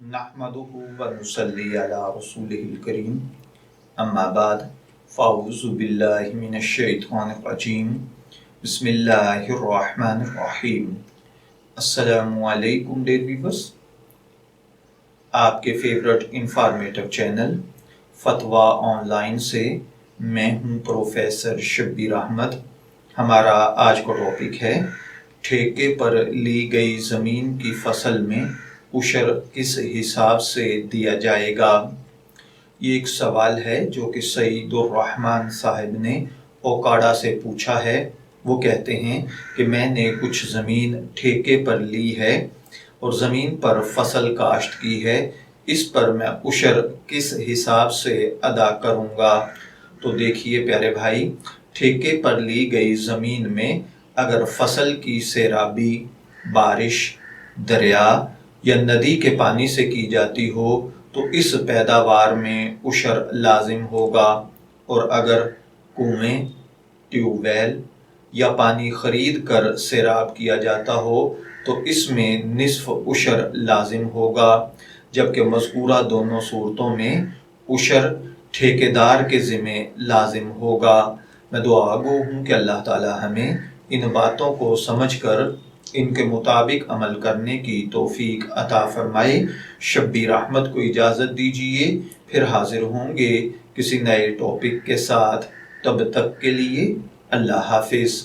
नहमदुहु व नुसल्ली अला रसूलिहिल करीम अम्मा बाद फ़अऊज़ु बिल्लाहि मिनश शैतानिर रजीम बिस्मिल्लाहिर रहमानिर रहीम। अस्सलामु अलैकुम डियर व्यूअर्स, आपके फेवरेट इंफॉर्मेटिव चैनल फतवा ऑनलाइन से मैं हूं प्रोफेसर शब्बीर अहमद। हमारा आज का टॉपिक है ठेके पर ली गई ज़मीन की फसल में उशर किस हिसाब से दिया जाएगा। ये एक सवाल है जो कि सईदुर रहमान साहब ने ओकाड़ा से पूछा है। वो कहते हैं कि मैंने कुछ ज़मीन ठेके पर ली है और ज़मीन पर फसल काश्त की है, इस पर मैं उशर किस हिसाब से अदा करूँगा। तो देखिए प्यारे भाई, ठेके पर ली गई ज़मीन में अगर फसल की सैराबी बारिश, दरिया या नदी के पानी से की जाती हो तो इस पैदावार में उशर लाजिम होगा, और अगर कुएं, ट्यूबवेल या पानी खरीद कर सैराब किया जाता हो तो इसमें निस्फ उशर लाजिम होगा। जबकि मज़कूरा दोनों सूरतों में उशर ठेकेदार के ज़िम्मे लाजिम होगा। मैं दुआ गो हूँ कि अल्लाह ताला हमें इन बातों को समझकर इनके मुताबिक अमल करने की तौफीक अता फरमाए। शब्बीर अहमद को इजाज़त दीजिए, फिर हाजिर होंगे किसी नए टॉपिक के साथ। तब तक के लिए अल्लाह हाफिज़।